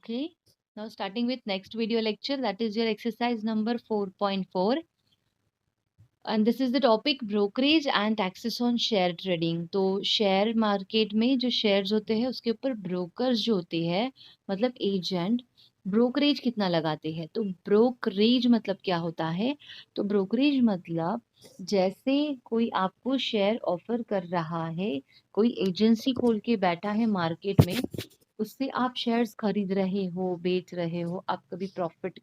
Okay, now starting with next video lecture, that is your exercise number 4.4, and this is the topic brokerage and taxes on share trading. तो share market में जो shares होते हैं उसके ऊपर brokers जो होते हैं, मतलब एजेंट, ब्रोकरेज कितना लगाते हैं। तो ब्रोकरेज मतलब क्या होता है? तो ब्रोकरेज मतलब जैसे कोई आपको शेयर ऑफर कर रहा है, कोई एजेंसी खोल के बैठा है मार्केट में, उससे आप शेयर्स खरीद रहे हो, बेच रहे हो, आप कभी प्रॉफिट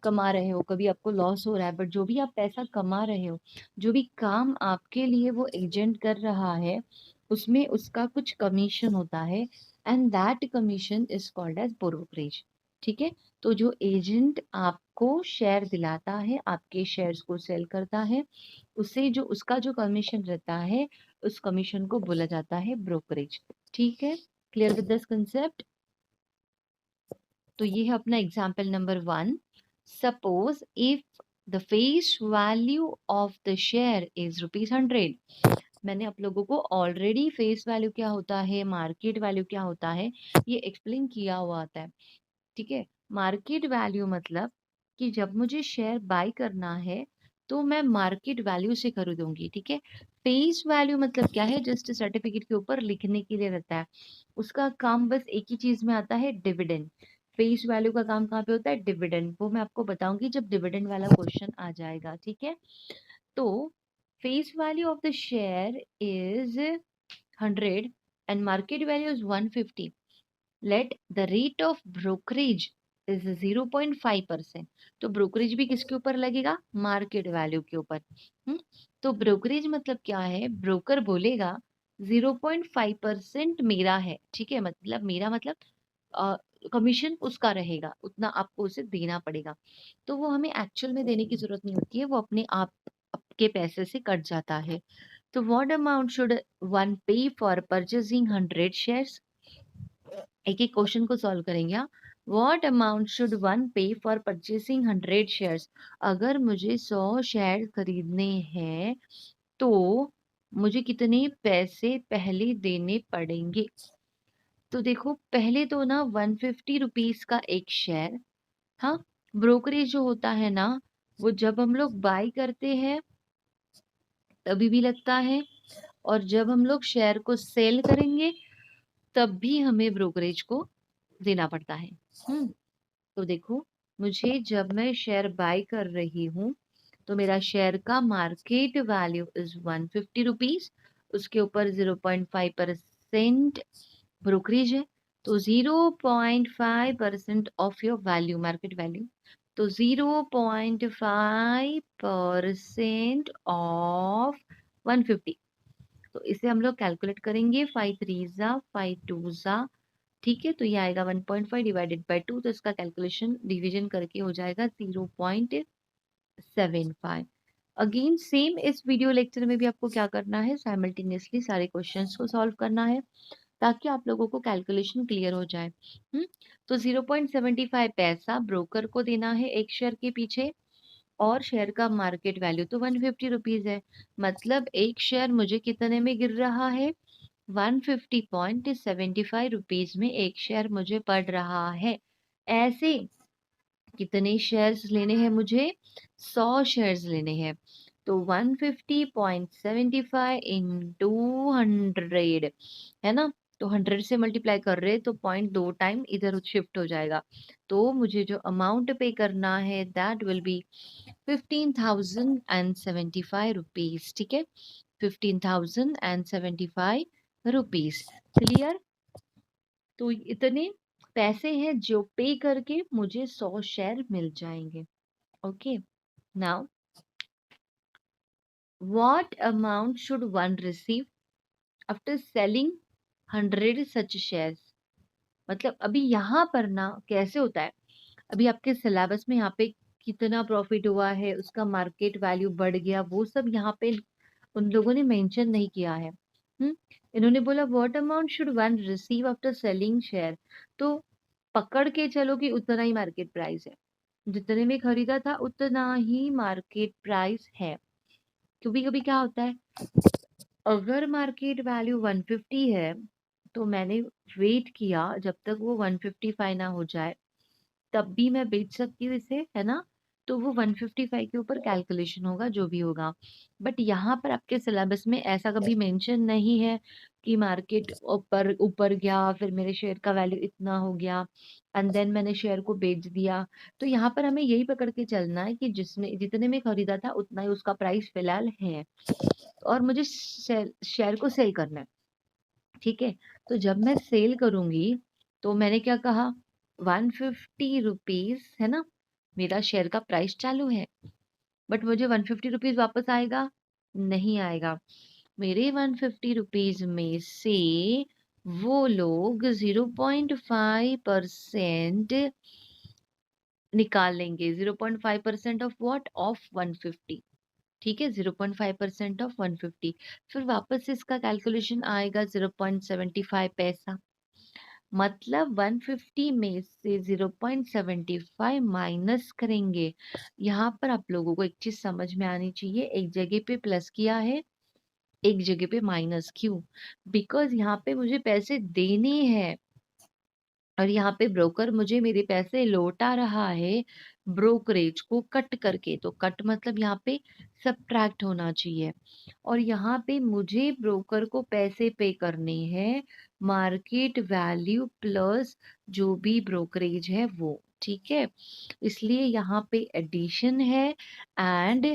कमा रहे हो, कभी आपको लॉस हो रहा है, बट जो भी आप पैसा कमा रहे हो, जो भी काम आपके लिए वो एजेंट कर रहा है, उसमें उसका कुछ कमीशन होता है, and that commission is called as brokerage. ठीक है, तो जो एजेंट आपको शेयर दिलाता है, आपके शेयर्स को सेल करता है, उससे जो उसका जो कमीशन रहता है, उस कमीशन को बोला जाता है ब्रोकरेज। ठीक है, क्लियर विद दिस कंसेप्ट? तो ये है अपना example number 1। Suppose if the face value of the share is ₹100। मैंने आप लोगों को ऑलरेडी फेस वैल्यू क्या होता है, मार्केट वैल्यू क्या होता है, ये एक्सप्लेन किया हुआ आता है। ठीक है, मार्केट वैल्यू मतलब कि जब मुझे शेयर बाय करना है तो मैं मार्केट वैल्यू से खरीदूंगी। ठीक है, फेस वैल्यू मतलब क्या है, जस्ट सर्टिफिकेट के ऊपर लिखने के लिए रहता है, उसका काम बस एक ही चीज में आता है, डिविडेंड। फेस वैल्यू का काम कहाँ पे होता है? डिविडेंड। वो मैं आपको बताऊंगी जब डिविडेंड वाला क्वेश्चन आ जाएगा। ठीक है, तो face value of the share is 100 and market value is 150. Let the rate of brokerage is 0.5%। तो ब्रोकरेज भी किसके ऊपर लगेगा? मार्केट वैल्यू के ऊपर। तो ब्रोकरेज मतलब क्या है? ब्रोकर बोलेगा 0.5% मेरा है। ठीक है, मतलब मेरा मतलब कमीशन उसका रहेगा, उतना आपको उसे देना पड़ेगा। तो वो हमें एक्चुअल में देने की जरूरत नहीं होती है, वो अपने आप आपके पैसे से कट जाता है। तो व्हाट अमाउंट शुड वन पे फॉर परचेजिंग 100 शेयर्स? एक एक क्वेश्चन को सॉल्व करेंगे। व्हाट अमाउंट शुड वन पे फॉर परचेसिंग 100 शेयर्स? अगर मुझे 100 शेयर खरीदने हैं तो मुझे कितने पैसे पहले देने पड़ेंगे? तो देखो, पहले तो ना 150 रुपीज का एक शेयर, हाँ, ब्रोकरेज जो होता है ना, वो जब हम लोग बाय करते हैं तभी भी लगता है, और जब हम लोग शेयर को सेल करेंगे तब भी हमें ब्रोकरेज को देना पड़ता है। तो देखो, मुझे जब मैं शेयर बाय कर रही हूँ तो मेरा शेयर का मार्केट वैल्यू इज 150 रुपीज, उसके ऊपर 0.5% ब्रोकरेज है। तो 0.5% of your value, market value, तो 0.5% ऑफ 150। तो इसे हम लोग कैलकुलेट करेंगे, 5 3 जा 5 2 जा। ठीक है, तो ये आएगा 1.5 डिवाइडेड बाय 2, तो इसका कैलकुलेशन डिवीजन करके हो जाएगा 0.75। अगेन सेम इस वीडियो लेक्चर में भी आपको क्या करना है, साइमल्टेनियसली सारे क्वेश्चंस को सॉल्व करना है ताकि आप लोगों को कैलकुलेशन क्लियर हो जाए। तो 0.75 पैसा ब्रोकर को देना है एक शेयर के पीछे, और शेयर का मार्केट वैल्यू तो 150 रुपीज है, मतलब एक शेयर मुझे कितने में गिर रहा है? 150.75 रुपीज में एक शेयर मुझे पड़ रहा है। ऐसे कितने शेयर्स लेने हैं मुझे? 100 शेयर्स लेने हैं। तो 150.75 इंटू 100 है ना, तो 100 से मल्टीप्लाई कर रहे तो 0.2 टाइम इधर शिफ्ट हो जाएगा। तो मुझे जो अमाउंट पे करना है दैट विल बी 15,075 रुपीज। ठीक है, 15,075 रुपीज। क्लियर? तो इतने पैसे हैं जो पे करके मुझे 100 शेयर मिल जाएंगे। Okay, now what amount should one receive after selling 100 such shares? मतलब अभी यहाँ पर ना कैसे होता है, अभी आपके सिलेबस में यहाँ पे कितना प्रॉफिट हुआ है, उसका मार्केट वैल्यू बढ़ गया, वो सब यहाँ पे उन लोगों ने मेंशन नहीं किया है। इन्होंने बोला what amount should one receive after selling share, तो पकड़ के चलो कि उतना ही मार्केट प्राइस है, जितने में खरीदा था उतना ही मार्केट प्राइस है। कभी कभी क्या होता है, अगर मार्केट वैल्यू 150 है तो मैंने वेट किया जब तक वो 155 ना हो जाए, तब भी मैं बेच सकती हूँ इसे, है ना? तो वो 155 के ऊपर कैलकुलेशन होगा जो भी होगा। बट यहाँ पर आपके सिलेबस में ऐसा कभी मेंशन नहीं है कि मार्केट ऊपर ऊपर गया, फिर मेरे शेयर का वैल्यू इतना हो गया एंड देन मैंने शेयर को बेच दिया। तो यहाँ पर हमें यही पकड़ के चलना है कि जिसने जितने में खरीदा था उतना ही उसका प्राइस फिलहाल है, और मुझे शेयर को सेल करना है। ठीक है, तो जब मैं सेल करूंगी तो मैंने क्या कहा, 150 रुपीज, है ना? मेरा शेयर का प्राइस चालू है, बट मुझे 150 रुपीज वापस आएगा? नहीं आएगा। मेरे 150 रुपीज में से वो लोग 0.5% निकाल लेंगे। 0.5% ऑफ व्हाट? ऑफ 150। ठीक है, 0.5% ऑफ 150। फिर वापस से इसका कैलकुलेशन आएगा 0.75 पैसा। मतलब 150 में से 0.75 माइनस करेंगे। यहाँ पर आप लोगों को एक चीज समझ में आनी चाहिए, एक जगह पे प्लस किया है, एक जगह पे माइनस। क्यों? बिकॉज यहाँ पे मुझे पैसे देने हैं और यहाँ पे ब्रोकर मुझे मेरे पैसे लौटा रहा है ब्रोकरेज को कट करके। तो कट मतलब यहाँ पे सब्ट्रैक्ट होना चाहिए, और यहाँ पे मुझे ब्रोकर को पैसे पे करने हैं मार्केट वैल्यू प्लस जो भी ब्रोकरेज है वो। ठीक है, इसलिए यहाँ पे एडिशन है एंड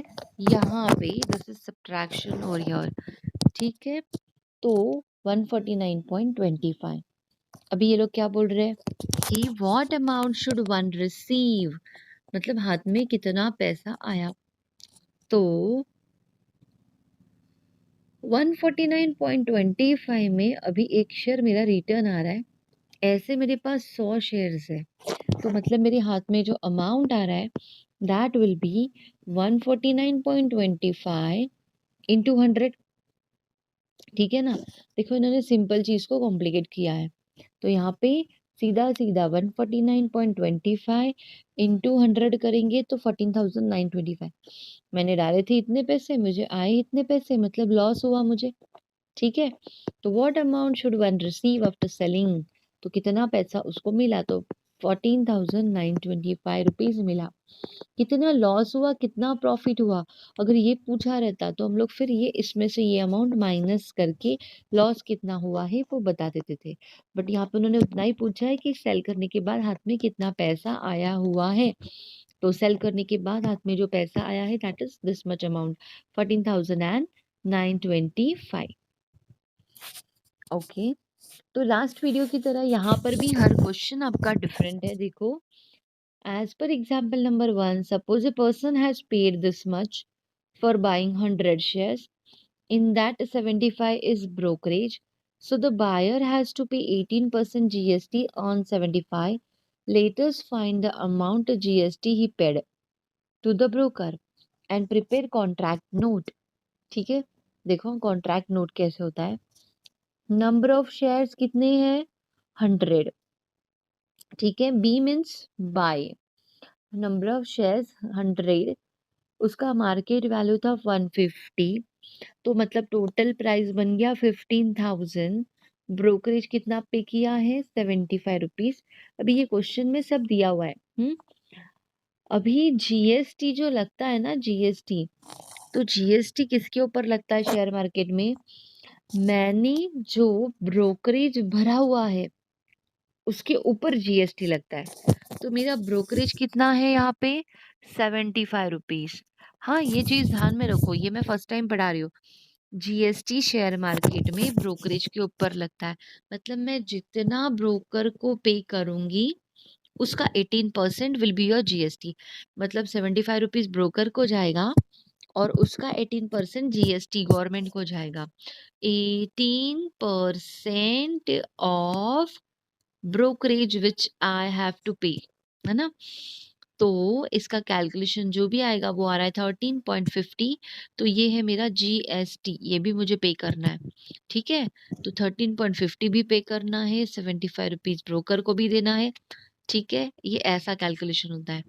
यहाँ पे दिस इज सब्ट्रैक्शन और योर। ठीक है, तो 149.25। अभी ये लोग क्या बोल रहे हैं कि what amount should one receive, मतलब हाथ में कितना पैसा आया। तो 149.25 में अभी एक शेयर मेरा रिटर्न आ रहा है, ऐसे मेरे पास 100 शेयर्स है, तो मतलब मेरे हाथ में जो अमाउंट आ रहा है दैट विल बी 149.25 इंटू 100। ठीक है ना? देखो इन्होंने सिंपल चीज को कॉम्प्लिकेट किया है, तो यहाँ पे सीधा सीधा 149.25 इंटू 100 करेंगे तो 14,925। मैंने डाले थे इतने पैसे, मुझे आए इतने पैसे, मतलब लॉस हुआ मुझे। ठीक है, तो what amount should one receive after selling, तो कितना पैसा उसको मिला? तो 14,925 रुपीज मिला। कितना लॉस हुआ, कितना प्रॉफिट हुआ, अगर ये पूछा रहता तो हम लोग फिर ये इसमें से ये अमाउंट माइनस करके लॉस कितना हुआ है वो बता देते थे। बट यहाँ पे उन्होंने उतना ही पूछा है कि सेल करने के बाद हाथ में कितना पैसा आया हुआ है। तो सेल करने के बाद हाथ में जो पैसा आया है that is this much amount, 14,925। Okay, तो लास्ट वीडियो की तरह यहाँ पर भी हर क्वेश्चन आपका डिफरेंट है। देखो, as per example number 1, suppose a person has paid this much for buying 100 shares. In that 75 is brokerage. So the buyer has to pay 18% GST on 75. Let us find the amount GST he paid to the broker and prepare contract note. ठीक है, देखो contract note कैसे होता है। Number of shares कितने हैं? 100। ठीक है, B means buy, number of shares 100, उसका मार्केट वैल्यू था 150, तो मतलब टोटल प्राइस बन गया 15,000। ब्रोकरेज कितना पे किया है? 75 रुपीज। अभी ये क्वेश्चन में सब दिया हुआ है। अभी जीएसटी जो लगता है ना, जीएसटी, तो जीएसटी किसके ऊपर लगता है शेयर मार्केट में? मैंने जो ब्रोकरेज भरा हुआ है उसके ऊपर जीएसटी लगता है। तो मेरा ब्रोकरेज कितना है यहाँ पे? 75 रुपीज। हाँ, ये चीज ध्यान में रखो, ये मैं फर्स्ट टाइम पढ़ा रही हूँ। जीएसटी शेयर मार्केट में ब्रोकरेज के ऊपर लगता है, मतलब मैं जितना ब्रोकर को पे करूंगी उसका 18% विल बी योर जीएसटी। मतलब 75 रुपीज ब्रोकर को जाएगा और उसका 18% जीएसटी गवर्नमेंट को जाएगा। 18% of brokerage which I have to pay, है ना? तो इसका कैलकुलेशन जो भी आएगा वो आ रहा है 13.50। तो ये है मेरा जीएसटी, ये भी मुझे पे करना है। ठीक है, तो 13.50 भी पे करना है, 75 रुपीज ब्रोकर को भी देना है। ठीक है, ये ऐसा कैलकुलेशन होता है।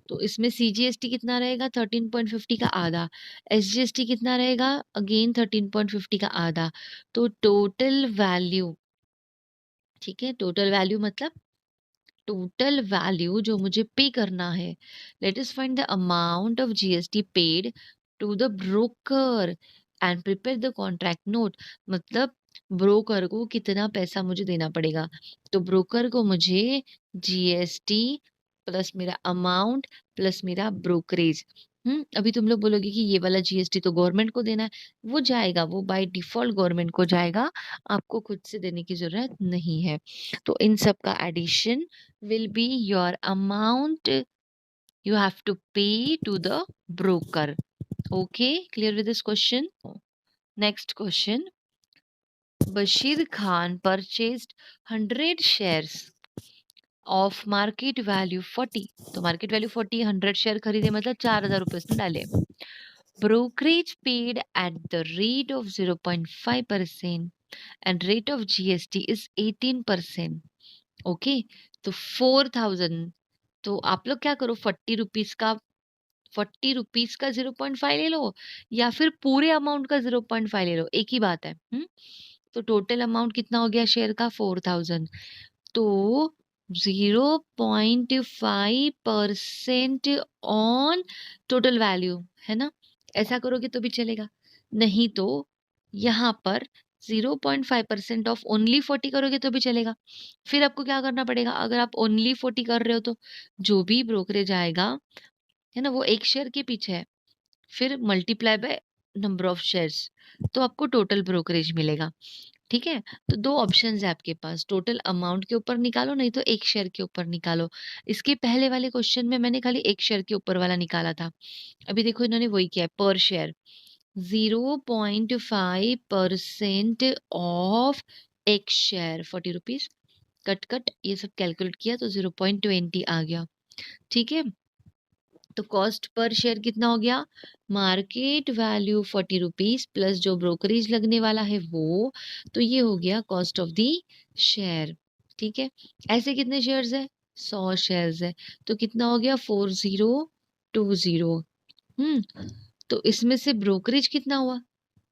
तो इसमें सीजीएसटी कितना रहेगा? 13.50 का आधा। एसजीएसटी कितना रहेगा? अगेन 13.50 का आधा। तो टोटल वैल्यू ठीक है, टोटल वैल्यू मतलब टोटल वैल्यू जो मुझे पे करना है। Let us find the amount of GST paid to the broker and prepare the contract note. मतलब ब्रोकर को कितना पैसा मुझे देना पड़ेगा। तो ब्रोकर को मुझे जीएसटी प्लस मेरा अमाउंट प्लस मेरा ब्रोकरेज। अभी तुम लोग बोलोगे कि ये वाला जीएसटी तो गवर्नमेंट को देना है। वो जाएगा, वो बाय डिफॉल्ट गवर्नमेंट को जाएगा, आपको खुद से देने की जरूरत नहीं है। तो इन सब का addition will be your amount you have to pay to the broker. Okay, clear with this question? Next question. Bashir Khan purchased 100 shares of market value 40. तो market value 40, 100 शेयर खरीदे मतलब 4,000 रुपए उसने डाले। Brokerage paid at the rate of 0.5% and rate of GST is 18%. Okay, तो 4,000। तो आप लोग क्या करो, 40 रुपीज का 0.5 ले लो या फिर पूरे अमाउंट का 0.5 ले लो, एक ही बात है। तो टोटल अमाउंट कितना हो गया शेयर का, 4,000। तो 0.5% ऑन टोटल वैल्यू, है ना। ऐसा करोगे तो भी चलेगा, नहीं तो यहाँ पर 0.5% ऑफ ओनली 40 करोगे तो भी चलेगा। फिर आपको क्या करना पड़ेगा, अगर आप ओनली 40 कर रहे हो तो जो भी ब्रोकरेज आएगा, है ना, वो एक शेयर के पीछे है, फिर multiply by number of shares, तो आपको टोटल ब्रोकरेज मिलेगा। ठीक है, तो दो ऑप्शंस है आपके पास, टोटल अमाउंट के ऊपर निकालो, नहीं तो एक शेयर के ऊपर निकालो। इसके पहले वाले क्वेश्चन में मैंने खाली एक शेयर के ऊपर वाला निकाला था, अभी देखो इन्होंने वही किया है, पर शेयर 0.5% ऑफ एक शेयर 40 रुपीज, कट कट ये सब कैलकुलेट किया तो 0.20 आ गया। ठीक है, तो कॉस्ट पर शेयर कितना हो गया, मार्केट वैल्यू 40 रुपीज प्लस जो ब्रोकरेज लगने वाला है वो, तो ये हो गया कॉस्ट ऑफ दी शेयर। ठीक है, ऐसे कितने शेयर्स है, 100 शेयर्स है, तो कितना हो गया 4020। तो इसमें से ब्रोकरेज कितना हुआ,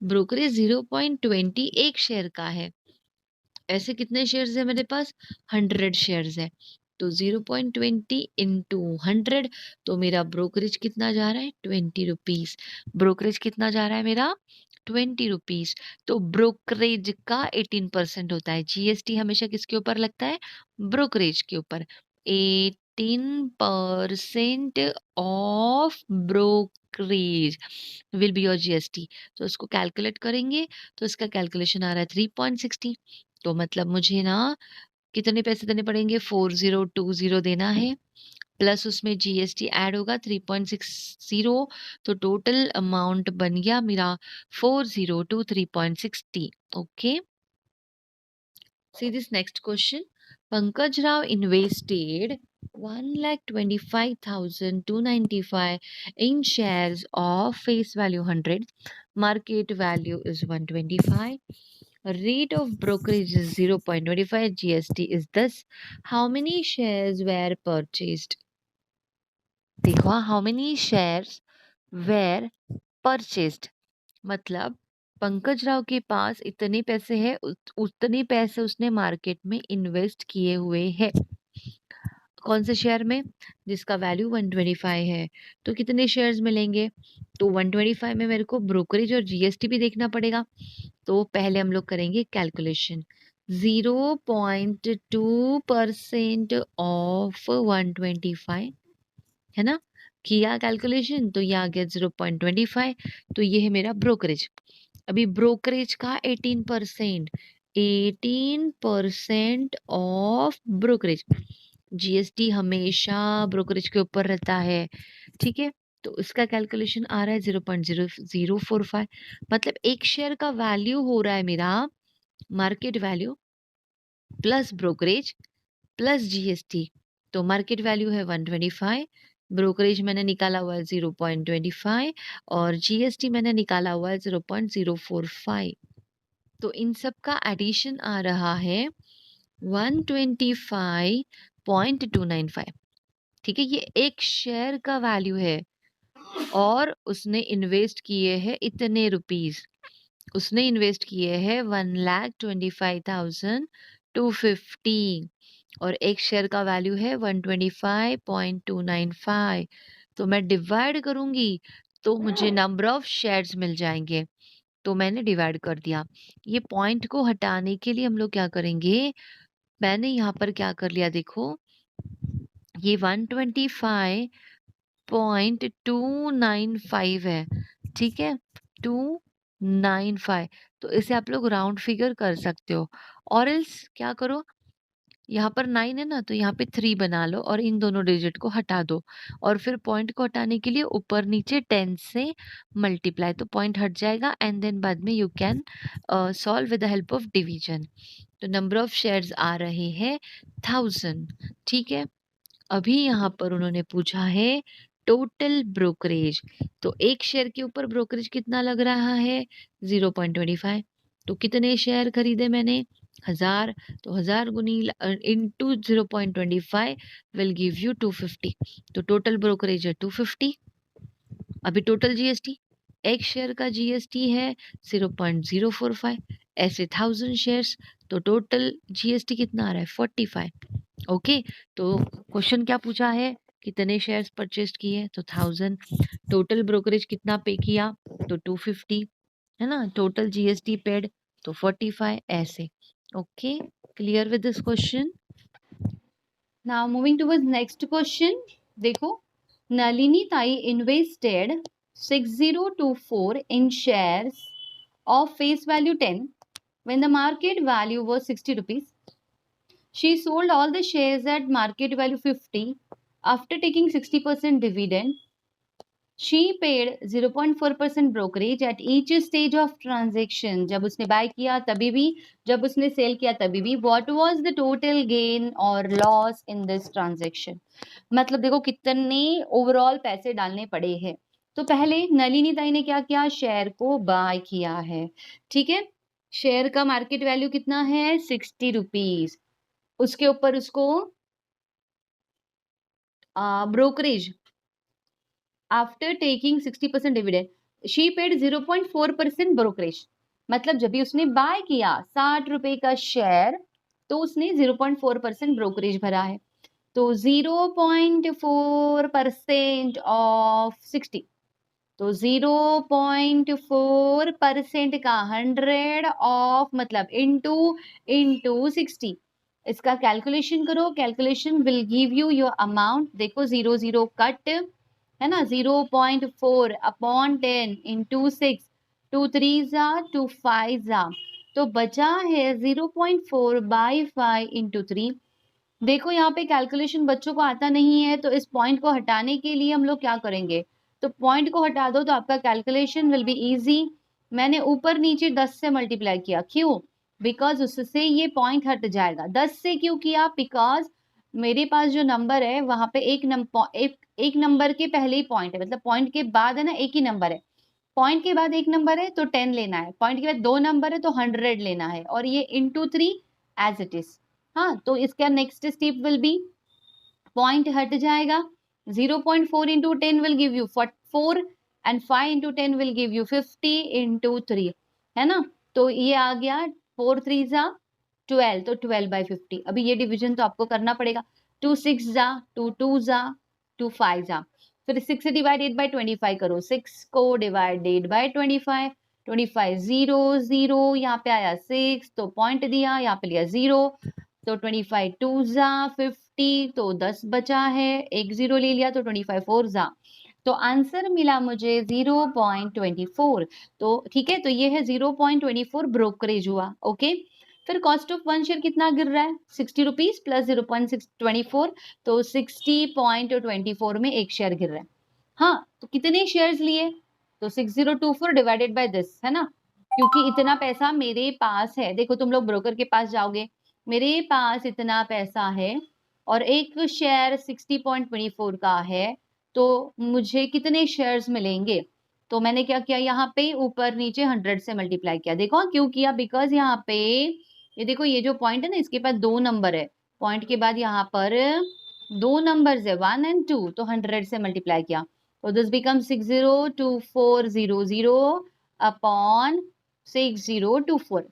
ब्रोकरेज 0.20 एक शेयर का है। ऐसे कितने शेयर्स है मेरे पास, 100 शेयर्स है, तो 0.20 इंटू 100, तो मेरा ब्रोकरेज कितना जा रहा है, 20 रुपीज। ब्रोकरेज कितना जा रहा है मेरा, 20 रुपीज। तो ब्रोकरेज का 18% होता है, जीएसटी हमेशा किसके ऊपर लगता है, ब्रोकरेज के ऊपर। 18% of brokerage will be your GST. तो इसको कैलकुलेट करेंगे तो इसका कैलकुलेशन आ रहा है 3.60। तो मतलब मुझे ना कितने पैसे देने पड़ेंगे, 4020 देना है, प्लस उसमें जीएसटी ऐड होगा 3.60, तो टोटल अमाउंट बन गया मेरा 4023.60। Okay, see this next question. Pankaj Rao invested 1,25,295 in shares of face value 100, market value is 125, rate of brokerage is 0.25, GST is thus. How many shares were purchased? देखो, how many shares were purchased मतलब पंकज राव के पास इतने पैसे हैं, उतने पैसे उसने market में इन्वेस्ट किए हुए हैं। कौन से शेयर में, जिसका वैल्यू 125 है, तो कितने शेयर्स मिलेंगे, तो 125 में मेरे को ब्रोकरेज और जीएसटी भी देखना पड़ेगा। तो पहले हम लोग करेंगे कैलकुलेशन, 0.2% ऑफ 125, है ना, किया कैलकुलेशन तो ये आ गया 0.25, तो ये है मेरा ब्रोकरेज। अभी ब्रोकरेज का 18% ऑफ ब्रोकरेज, जीएसटी हमेशा ब्रोकरेज के ऊपर रहता है। ठीक है, तो इसका कैलकुलेशन आ रहा है 0.0045, मतलब एक शेयर का वैल्यू हो रहा है मेरा market value plus brokerage plus GST. तो मार्केट वैल्यू है 125, ब्रोकरेज मैंने निकाला हुआ है 0.25 और जीएसटी मैंने निकाला हुआ है 0.045। तो इन सब का एडिशन आ रहा है 125.295। ठीक है, ये एक शेयर का वैल्यू है और उसने इन्वेस्ट किए हैं इतने रुपीज, उसने इन्वेस्ट किए हैं 1,25,295 250 और एक शेयर का वैल्यू है 125.295। तो मैं डिवाइड करूंगी तो मुझे नंबर ऑफ शेयर्स मिल जाएंगे। तो मैंने डिवाइड कर दिया। ये पॉइंट को हटाने के लिए हम लोग क्या करेंगे, मैंने यहाँ पर क्या कर लिया देखो, ये 125.295 है, ठीक है, 295। तो इसे आप लोग राउंड फिगर कर सकते हो, और एल्स क्या करो, यहाँ पर 9 है ना, तो यहाँ पे 3 बना लो और इन दोनों डिजिट को हटा दो, और फिर पॉइंट को हटाने के लिए ऊपर नीचे 10 से मल्टीप्लाई, तो पॉइंट हट जाएगा एंड देन बाद में you can solve with the help of division. तो नंबर ऑफ शेयर्स आ रहे हैं 1000, ठीक है। अभी यहाँ पर उन्होंने पूछा है टोटल ब्रोकरेज, तो एक शेयर के ऊपर ब्रोकरेज कितना लग रहा है, 0.25। तो कितने शेयर खरीदे मैंने, 1000, तो 1000 गुनी इंटू 0.25 विल गिव यू 250। तो टोटल ब्रोकरेज है 250। अभी टोटल जीएसटी, एक शेयर का जीएसटी है 0.045, ऐसे 1000 शेयर्स, तो टोटल जीएसटी कितना आ रहा है 45। ओके, तो क्वेश्चन क्या पूछा है, कितने शेयर्स परचेज किए, तो 1000। टोटल ब्रोकरेज कितना पे किया, तो 250, है ना। टोटल जीएसटी पेड, तो 45, ऐसे। Okay, clear with this question. Now moving towards next question. देखो, नलिनी ताई invested 6024 in shares of face value 10 when the market value was 60 rupees. She sold all the shares at market value 50 after taking 60% dividend. She paid 0.4% brokerage at each stage of transaction. जब उसने bye किया तभी भी, जब उसने cell किया तभी भी. What was the total gain or loss in this transaction? मतलब देखो कितने ओवरऑल पैसे डालने पड़े हैं। तो पहले नलिनी ताई ने क्या किया, शेयर को बाय किया है, ठीक है। शेयर का मार्केट वैल्यू कितना है, 60 रुपीज। उसके ऊपर उसको brokerage after taking 60% dividend, she paid 0.4% brokerage. मतलब जब भी उसने बाय किया 60 रुपए का शेयर, तो उसने 0.4% ब्रोकरेज भरा है। तो 0.4% ऑफ 60, तो 0.4% का 100 ऑफ मतलब इंटू 60। इसका कैलकुलेशन करो, calculation will give you your amount. देखो 0 कट है ना, 0.4 अपॉन 10 इंटू 6, 2 3 जा 2 5 जा, तो बचा है 0.4/5 इंटू 3। देखो यहाँ पे कैलकुलेशन बच्चों को आता नहीं है, तो इस पॉइंट को हटाने के लिए हम लोग क्या करेंगे, तो पॉइंट को हटा दो तो आपका कैलकुलेशन विल बी इजी। मैंने ऊपर नीचे 10 से मल्टीप्लाई किया, क्यों, बिकॉज उससे ये पॉइंट हट जाएगा। 10 से क्यों किया, बिकॉज मेरे पास जो नंबर है वहां पे एक नंबर के पहले ही पॉइंट है, मतलब पॉइंट के बाद है ना एक ही नंबर है, पॉइंट के बाद एक नंबर है तो 10 लेना है, पॉइंट के बाद 2 नंबर है तो 100 लेना है, और ये इंटू 3 एज इट इज। हाँ, तो इसका next step will be, point हट जाएगा, 0.4 into 10 will give you 4 and 5 into 10 will give you 50 into 3, है ना। तो ये आ गया 4 3 जा 12, तो 12/50। अभी ये डिवीजन तो आपको करना पड़ेगा, 2 6 जा 2 2 जा 2 5 जा, फिर 6 से डिवाइडेड बाय 25 करो, 6 को डिवाइडेड बाय 25, 25 0 0, यहाँ पे आया 6 तो पॉइंट दिया, यहाँ पे लिया 0, तो 25 2 जा 50, तो 10 बचा है, एक 0 ले लिया तो 25 4 जा, तो आंसर मिला मुझे 0.24। तो ठीक है, तो ये है 0.24 ब्रोकरेज हुआ। ओके, फिर कॉस्ट ऑफ वन शेयर कितना गिर रहा है, 60 रुपीज प्लस 0.624, तो 60.24 में एक शेयर गिर रहा है। हाँ, तो कितने शेयर्स लिए, तो 6024 डिवाइडेड बाय दिस, है ना, क्योंकि इतना पैसा मेरे पास है। देखो तुम लोग ब्रोकर के पास जाओगे, मेरे पास इतना पैसा है और एक शेयर 60.24 का है, तो मुझे कितने शेयर्स मिलेंगे। तो मैंने क्या किया, यहाँ पे ऊपर नीचे 100 से मल्टीप्लाई किया। देखो क्यों किया, बिकॉज यहाँ पे ये देखो, ये जो पॉइंट है ना, इसके पास 2 नंबर है, पॉइंट के बाद यहाँ पर 2 नंबर्स है 1 एंड 2, तो 100 से मल्टीप्लाई किया, तो दिस बिकम 602400 अपॉन 6024,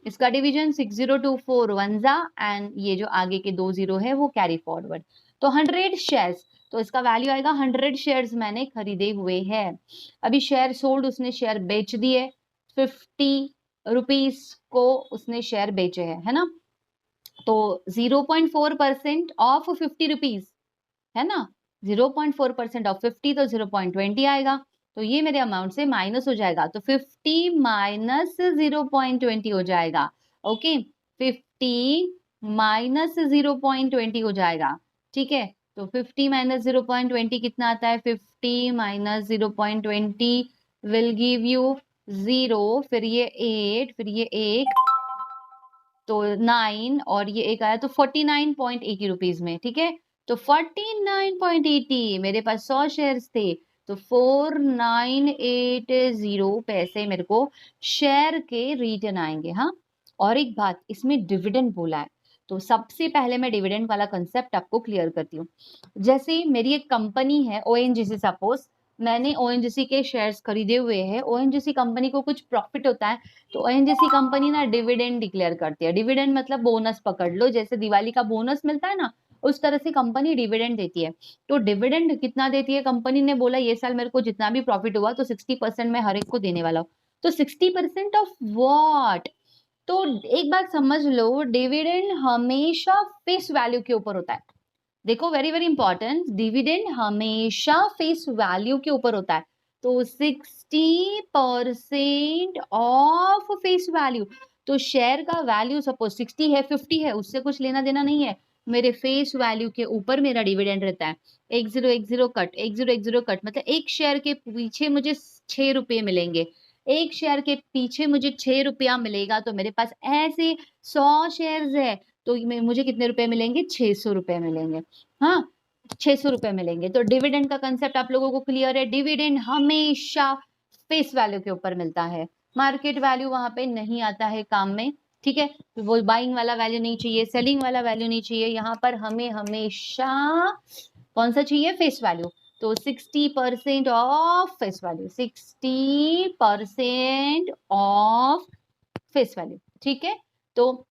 इसका डिवीजन 6024 वन जा एंड ये जो आगे के 2 जीरो है वो कैरी फॉरवर्ड। तो 100 शेयर्स, तो इसका वैल्यू आएगा 100 शेयर्स मैंने खरीदे हुए हैं। अभी शेयर सोल्ड, उसने शेयर बेच दिए, 50 रुपीज को उसने शेयर बेचे है ना। तो 0.4% ऑफ 50 रुपीज है ना, 0.4% ऑफ 50 तो 0.20 आएगा। तो ये मेरे अमाउंट से माइनस हो जाएगा, तो 50 माइनस 0.20 हो जाएगा। ओके, 50 माइनस 0.20 हो जाएगा। ठीक है, तो 50 माइनस 0.20 कितना आता है? 50 माइनस 0.20 विल गिव यू 0, फिर ये 8, फिर ये 1, तो 9, और ये एक आया तो 49.80 रुपीज में। ठीक है, तो 49.80, मेरे पास 100 शेयर्स थे, तो 4980 पैसे मेरे को शेयर के रिटर्न आएंगे। हाँ, और एक बात, इसमें डिविडेंड बोला है, तो सबसे पहले मैं डिविडेंड वाला कंसेप्ट आपको क्लियर करती हूँ। जैसे मेरी एक कंपनी है ओएनजीसी, सपोज मैंने ओएनजीसी के शेयर्स खरीदे हुए हैं, ओएनजीसी कंपनी को कुछ प्रॉफिट होता है, तो ओएनजीसी कंपनी ना डिविडेंड डिक्लेयर करती है। डिविडेंड मतलब बोनस पकड़ लो, जैसे दिवाली का बोनस मिलता है ना, उस तरह से कंपनी डिविडेंड देती है। तो डिविडेंड कितना देती है? कंपनी ने बोला ये साल मेरे को जितना भी प्रॉफिट हुआ तो 60% मैं हर एक को देने वाला हूँ। तो 60% ऑफ व्हाट? तो एक बात समझ लो, डिविडेंड हमेशा फेस वैल्यू के ऊपर होता है। देखो, वेरी वेरी इंपॉर्टेंट, डिविडेंड हमेशा फेस वैल्यू के ऊपर होता है। तो 60% ऑफ फेस वैल्यू, तो शेयर का वैल्यू सपोज 60 है, 50 है, उससे कुछ लेना देना नहीं है, मेरे फेस वैल्यू के ऊपर मेरा डिविडेंड रहता है। 1010 कट, 1010 कट, मतलब एक शेयर के पीछे मुझे 6 रुपये मिलेंगे। एक शेयर के पीछे मुझे 6 रुपया मिलेगा, तो मेरे पास ऐसे 100 शेयर्स है, तो मुझे कितने रुपए मिलेंगे? 600 रुपए मिलेंगे। हाँ, 600 रुपए मिलेंगे। तो डिविडेंड का कंसेप्ट आप लोगों को क्लियर है? डिविडेंड हमेशा फेस वैल्यू के ऊपर मिलता है, मार्केट वैल्यू वहां पे नहीं आता है काम में। ठीक है, तो वो बाइंग वाला वैल्यू नहीं चाहिए, सेलिंग वाला वैल्यू नहीं चाहिए, यहाँ पर हमें हमेशा कौन सा चाहिए? Face value. तो 60% of face value, 60% of face value. ठीक है, तो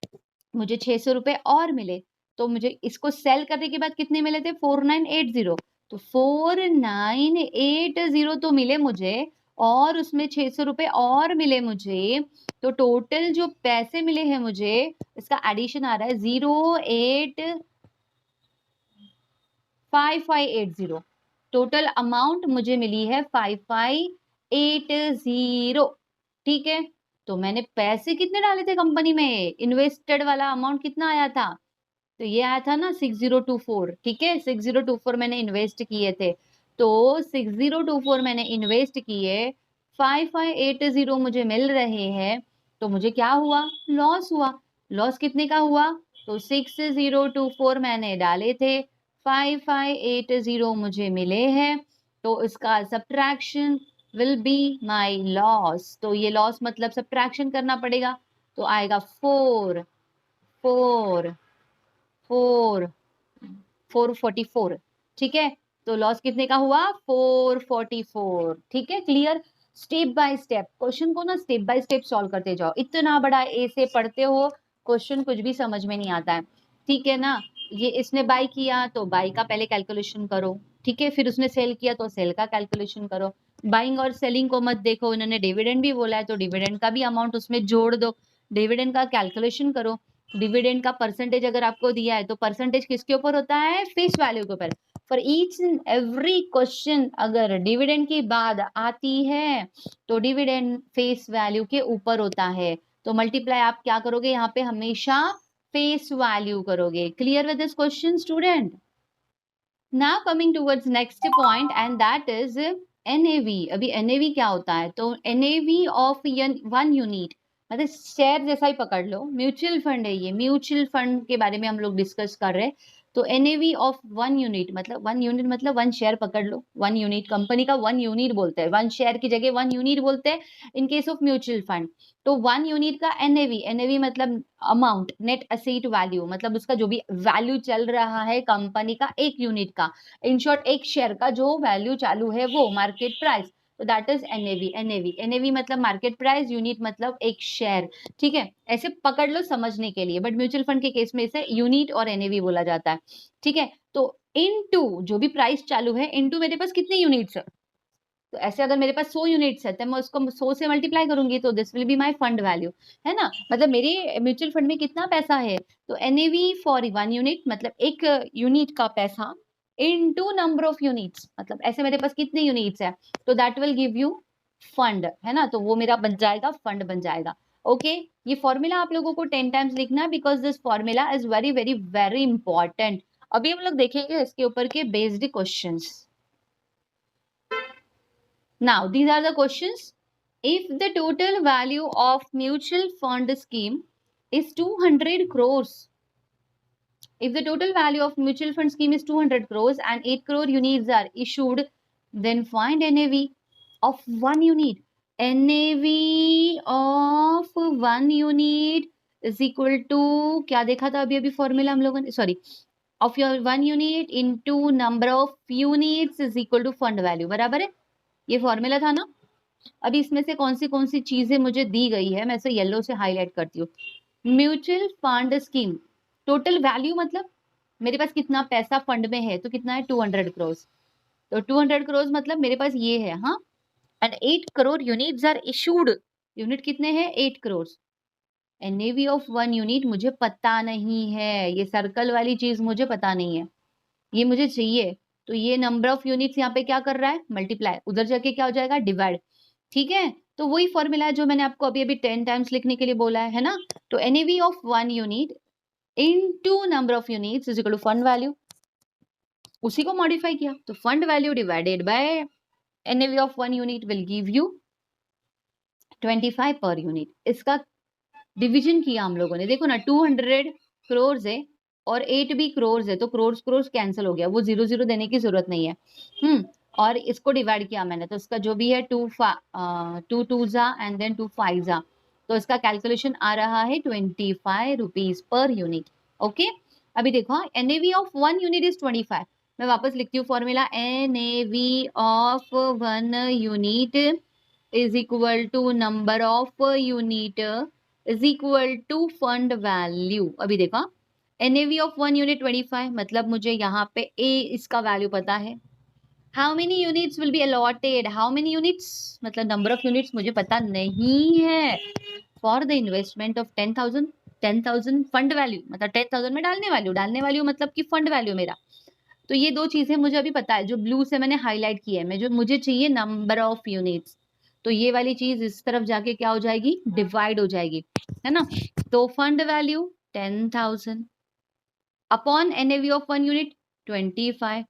मुझे 600 रुपए और मिले, तो मुझे इसको सेल करने के बाद कितने मिले थे? 4980। तो 4980 तो मिले मुझे, और उसमें 600 रुपए और मिले मुझे, तो टोटल जो पैसे मिले हैं मुझे, इसका एडिशन आ रहा है 08558। टोटल अमाउंट मुझे मिली है 5580। ठीक है, तो मैंने पैसे कितने डाले थे कंपनी में? इन्वेस्टेड वाला अमाउंट कितना आया था? तो ये आया था ना 6024। ठीक है, 6024 मैंने इन्वेस्ट किए थे, तो 6024 मैंने इन्वेस्ट किए, 5580 मुझे मिल रहे हैं, तो मुझे क्या हुआ? लॉस हुआ। लॉस कितने का हुआ? तो 6024 मैंने डाले थे, 5580 मुझे मिले हैं, तो इसका subtraction will be my loss. तो ये लॉस मतलब सब्ट्रैक्शन करना पड़ेगा, तो आएगा 4 4 4 444। ठीक है, तो लॉस कितने का हुआ? 444। ठीक है, clear? Step by step question को ना स्टेप बाय स्टेप सॉल्व करते जाओ। इतना बड़ा ए से पढ़ते हो, क्वेश्चन कुछ भी समझ में नहीं आता है। ठीक है ना, ये इसने बाय किया तो बाय का पहले कैलकुलेशन करो। ठीक है, फिर उसने सेल किया तो सेल का कैलकुलेशन करो। बाइंग और सेलिंग को मत देखो, इन्होंने डिविडेंड भी बोला है तो डिविडेंड का भी अमाउंट उसमें जोड़ दो, डिविडेंड का कैलकुलेशन करो। डिविडेंड का परसेंटेज अगर आपको दिया है तो परसेंटेज किसके ऊपर होता है? फेस वैल्यू के ऊपर। For each and every question अगर डिविडेंड की बात आती है तो डिविडेंड फेस वैल्यू के ऊपर होता है, तो मल्टीप्लाई आप क्या करोगे? यहाँ पे हमेशा फेस वैल्यू करोगे। Clear with this question student? Now coming towards next point and that is NAV. अभी एनएवी क्या होता है? तो एनएवी ऑफ वन यूनिट, मतलब शेयर जैसा ही पकड़ लो, म्यूचुअल फंड है ये, म्यूचुअल फंड के बारे में हम लोग डिस्कस कर रहे हैं। तो एनएवी ऑफ वन यूनिट मतलब वन शेयर पकड़ लो, वन यूनिट, कंपनी का वन यूनिट बोलते हैं, वन शेयर की जगह वन यूनिट बोलते हैं in case of mutual fund. तो वन यूनिट का एनएवी, एनएवी मतलब अमाउंट, नेट असेट वैल्यू, मतलब उसका जो भी वैल्यू चल रहा है कंपनी का एक यूनिट का, इन शॉर्ट एक शेयर का जो वैल्यू चालू है वो मार्केट प्राइस, तो दैट इज एनएवी। एनएवी मतलब मार्केट प्राइस, यूनिट मतलब एक शेयर, ठीक है, ऐसे पकड़ लो समझने के लिए, बट म्यूचुअल फंड के केस में इसे यूनिट और एनएवी बोला जाता है, ठीक है। तो इनटू जो भी प्राइस चालू है, इनटू मेरे पास कितने यूनिट्स है, तो ऐसे अगर मेरे पास 100 यूनिट्स है तो मैं उसको 100 से मल्टीप्लाई करूंगी, तो this will be my fund value, है ना। मतलब मेरे म्यूचुअल फंड में कितना पैसा है, तो एनएवी फॉर 1 यूनिट मतलब एक यूनिट का पैसा इनटू नंबर ऑफ यूनिट्स, मतलब ऐसे मेरे पास कितने यूनिट्स है, तो that will give you fund, है ना, तो वो मेरा बन जाएगा, फंड बन जाएगा। ओके, ये फॉर्मूला आप लोगों को 10 टाइम्स लिखना है, because this formula is very very very important. अभी हम लोग देखेंगे इसके ऊपर के based questions. Now, these are the questions. If the total value of mutual fund scheme is 200 crores, if the total value of mutual fund scheme is 200 crores and 8 crore units are issued, then find NAV of 1 unit. NAV of 1 unit is equal to, क्या देखा था अभी अभी formula हम लोगों ने, sorry, of your 1 unit into number of units is equal to fund value, बराबर है, ये फॉर्मूला था ना। अभी इसमें से कौन सी चीजें मुझे दी गई है, मैं इसे येलो से हाईलाइट करती हूँ। Mutual fund scheme, total value मतलब मेरे पास कितना पैसा फंड में है, तो कितना है 200 करोड़, तो 200 करोड़ मतलब मेरे पास ये है, हाँ, and 8 crore units are issued, unit कितने हैं 8 करोड़। एनएवी ऑफ 1 यूनिट मुझे पता नहीं है, ये सर्कल वाली चीज मुझे पता नहीं है, ये मुझे चाहिए, तो ये नंबर ऑफ यूनिट्स यहाँ पे क्या कर रहा है, मल्टीप्लाई, उधर जाके क्या हो जाएगा, डिवाइड, ठीक है। तो वही फॉर्मूला है जो मैंने आपको अभी अभी 10 टाइम्स लिखने के लिए बोला है ना। तो NAV of 1 unit into number of units is equal to fund value, उसी को मॉडिफाई किया, तो fund value divided by NAV of 1 unit will give you 25 per unit. इसका डिवीजन किया हम लोगों ने, देखो ना 200 करोड़ है और 8 भी करोड़ है, तो करोड़ कैंसिल हो गया, वो 0 0 देने की जरूरत नहीं है। और इसको डिवाइड किया मैंने, तो इसका जो भी है 2 टू जा एंड देन 2 5 जा, तो इसका कैलकुलेशन आ रहा है 25 रुपीज पर यूनिट। ओके, अभी देखो एनएवी ऑफ 1 यूनिट इज 25, मैं वापस लिखती हूँ formula, NAV of 1 unit is equal to number of unit is equal to fund value. अभी देखो एनएवी ऑफ 1 यूनिट 25, मतलब मुझे यहाँ पे ए इसका वैल्यू पता है, how many units will be allotted, how many units मतलब नंबर ऑफ यूनिट्स मुझे पता नहीं है, for the investment of 10,000 fund value, मतलब 10,000 में डालने वाली मतलब कि फंड वैल्यू मेरा। तो ये दो चीजें मुझे अभी पता है, जो ब्लू से मैंने हाईलाइट किया है, मैं जो मुझे चाहिए नंबर ऑफ यूनिट्स, तो ये वाली चीज इस तरफ जाके क्या हो जाएगी, डिवाइड हो जाएगी, है ना। तो fund value 10,000 upon NAV of 1 unit 25,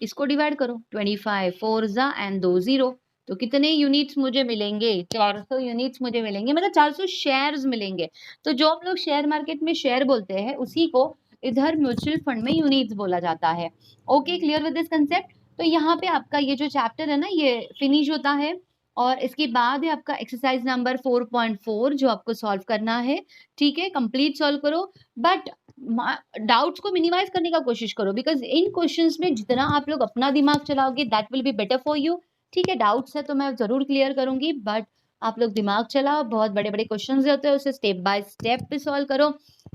इसको डिवाइड करो, 25 4 जा एंड 2 0, तो कितने यूनिट्स मुझे मिलेंगे, 400 यूनिट्स मुझे मिलेंगे, मतलब 400 शेयर्स मिलेंगे। तो जो हम लोग शेयर मार्केट में शेयर बोलते हैं, उसी को इधर म्यूचुअल फंड में यूनिट्स बोला जाता है। Okay, clear with this concept. तो यहाँ पे आपका ये जो चैप्टर है ना, ये फिनिश होता है, और इसके बाद है आपका एक्सरसाइज नंबर 4.4 जो आपको सॉल्व करना है, ठीक है, कंप्लीट सॉल्व करो, बट डाउट्स को मिनिमाइज करने का कोशिश करो, बिकॉज इन क्वेश्चंस में जितना आप लोग अपना दिमाग चलाओगे that will be better for you, ठीक है। डाउट्स है तो मैं जरूर क्लियर करूंगी, बट आप लोग दिमाग चलाओ, बहुत बड़े बड़े क्वेश्चंस होते हैं, उसे स्टेप बाय स्टेप पे सॉल्व करो।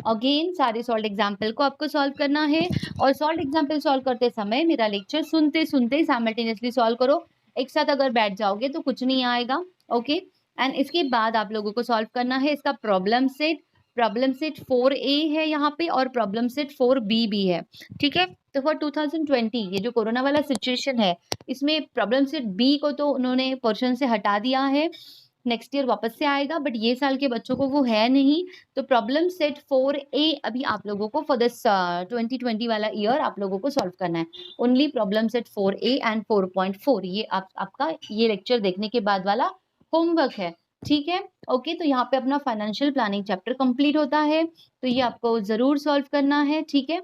अगेन सारे सॉल्व एग्जाम्पल को आपको सॉल्व करना है, और सॉल्व एग्जाम्पल सॉल्व करते समय मेरा लेक्चर सुनते सुनते साइमल्टेनियसली सॉल्व करो, एक साथ अगर बैठ जाओगे तो कुछ नहीं आएगा। ओके, एंड इसके बाद आप लोगों को सॉल्व करना है इसका प्रॉब्लम सेट 4A है यहाँ पे, और प्रॉब्लम सेट 4B भी है, ठीक है। तो फॉर 2020 ये जो कोरोना वाला सिचुएशन है, इसमें प्रॉब्लम सेट बी को तो उन्होंने पोर्शन से हटा दिया है, नेक्स्ट ईयर वापस से आएगा, बट ये साल के बच्चों को वो है नहीं, तो प्रॉब्लम सेट 4A अभी आप लोगों को फॉर दिस 2020 वाला ईयर आप लोगों को सॉल्व करना है, only problem set 4A and 4.4, ये आपका ये लेक्चर देखने के बाद वाला होमवर्क है, ठीक है। ओके, तो यहाँ पे अपना फाइनेंशियल प्लानिंग चैप्टर कंप्लीट होता है, तो ये आपको जरूर सॉल्व करना है, ठीक है।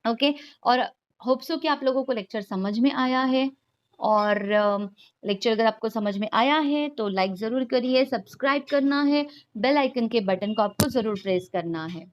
ओके, और होप सो कि आप लोगों को लेक्चर समझ में आया है, और लेक्चर अगर आपको समझ में आया है तो लाइक जरूर करिए, सब्सक्राइब करना है, बेल आइकन के बटन को आपको जरूर प्रेस करना है।